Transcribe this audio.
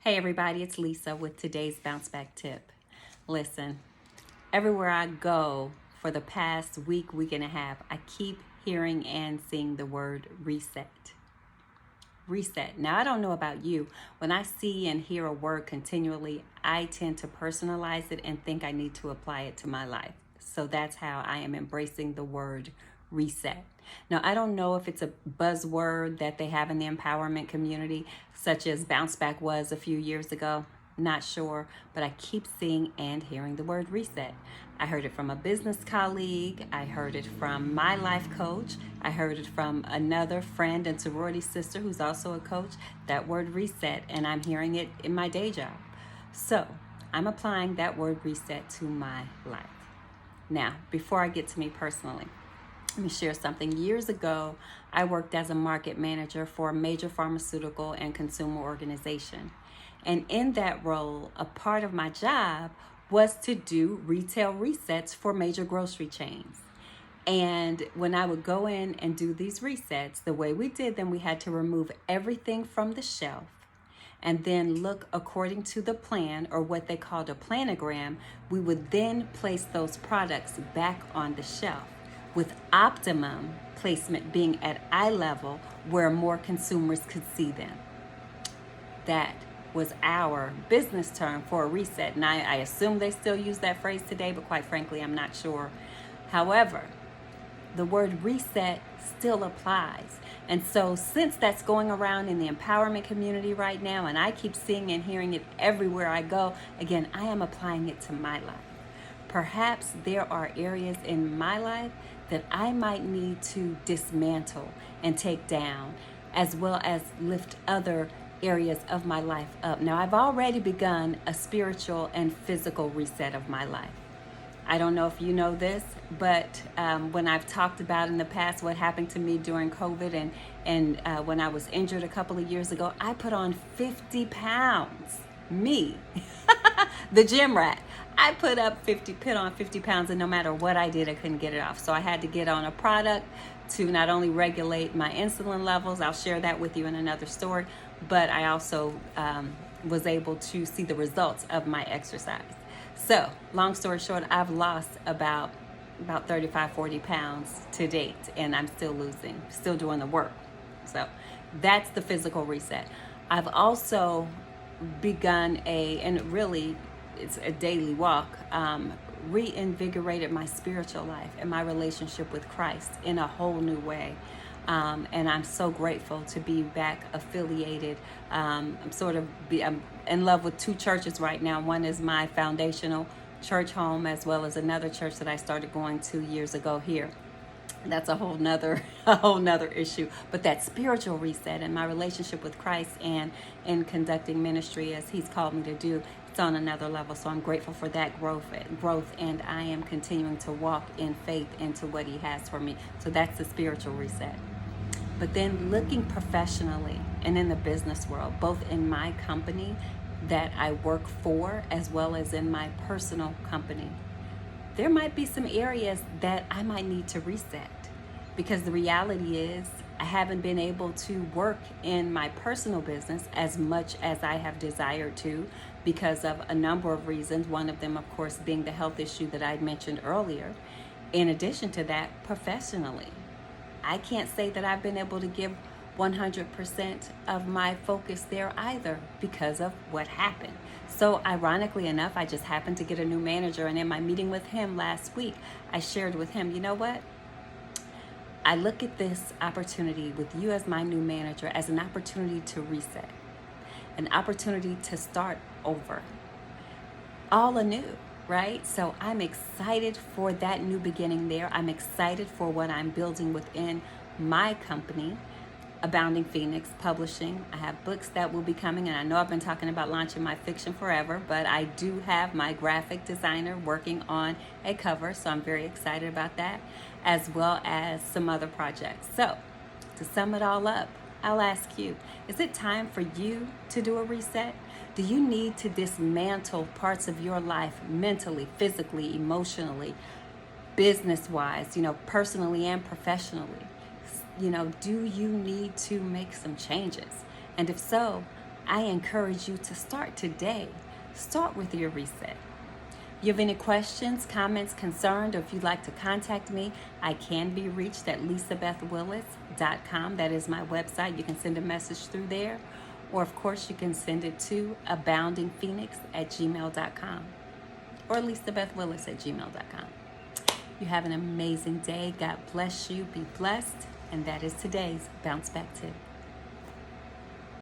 Hey everybody, it's Lisa with today's bounce back tip. Listen, everywhere I go for the past week and a half, I keep hearing and seeing the word reset. Reset. Now, I don't know about you. When I see and hear a word continually, I tend to personalize it and think I need to apply it to my life. So that's how I am embracing the word reset. Now, I don't know if it's a buzzword that they have in the empowerment community, such as bounce back was a few years ago. Not sure, but I keep seeing and hearing the word reset. I heard it from a business colleague. I heard it from my life coach. I heard it from another friend and sorority sister who's also a coach. That word reset, and I'm hearing it in my day job. So I'm applying that word reset to my life. Now, before I get to me personally, let me share something. Years ago, I worked as a market manager for a major pharmaceutical and consumer organization. And in that role, a part of my job was to do retail resets for major grocery chains. And when I would go in and do these resets, the way we did them, we had to remove everything from the shelf and then look according to the plan, or what they called a planogram. We would then place those products back on the shelf, with optimum placement being at eye level where more consumers could see them. That was our business term for a reset. And I assume they still use that phrase today, but quite frankly, I'm not sure. However, the word reset still applies. And so since that's going around in the empowerment community right now, and I keep seeing and hearing it everywhere I go, again, I am applying it to my life. Perhaps there are areas in my life that I might need to dismantle and take down, as well as lift other areas of my life up. Now, I've already begun a spiritual and physical reset of my life. I don't know if you know this, but when I've talked about in the past what happened to me during COVID and when I was injured a couple of years ago, I put on 50 pounds. Me, the gym rat. I put on 50 pounds, and no matter what I did, I couldn't get it off. So I had to get on a product to not only regulate my insulin levels, I'll share that with you in another story, but I also was able to see the results of my exercise. So long story short, I've lost about 35, 40 pounds to date, and I'm still losing, still doing the work. So that's the physical reset. I've also begun and really it's a daily walk, reinvigorated my spiritual life and my relationship with Christ in a whole new way. And I'm so grateful to be back affiliated. I'm in love with two churches right now. One is my foundational church home, as well as another church that I started going to years ago here. That's a whole nother issue. But that spiritual reset and my relationship with Christ and in conducting ministry as He's called me to do, it's on another level. So I'm grateful for that growth, and I am continuing to walk in faith into what He has for me. So that's the spiritual reset. But then looking professionally and in the business world, both in my company that I work for, as well as in my personal company, there might be some areas that I might need to reset, because the reality is I haven't been able to work in my personal business as much as I have desired to because of a number of reasons. One of them, of course, being the health issue that I mentioned earlier. In addition to that, professionally, I can't say that I've been able to give 100% of my focus there either because of what happened. So ironically enough, I just happened to get a new manager, and in my meeting with him last week, I shared with him, you know what? I look at this opportunity with you as my new manager as an opportunity to reset, an opportunity to start over, all anew, right? So I'm excited for that new beginning there. I'm excited for what I'm building within my company, Abounding Phoenix Publishing. I have books that will be coming, and I know I've been talking about launching my fiction forever, but I do have my graphic designer working on a cover, so I'm very excited about that, as well as some other projects. So to sum it all up, I'll ask you, is it time for you to do a reset? Do you need to dismantle parts of your life mentally, physically, emotionally, business-wise, personally and professionally? Do you need to make some changes? And if so, I encourage you to start today. Start with your reset. You have any questions, comments, concerns, or if you'd like to contact me, I can be reached at lisabethwillis.com. That is my website. You can send a message through there. Or, of course, you can send it to aboundingphoenix@gmail.com or lisabethwillis@gmail.com. You have an amazing day. God bless you. Be blessed. And that is today's Bounce Back Tip.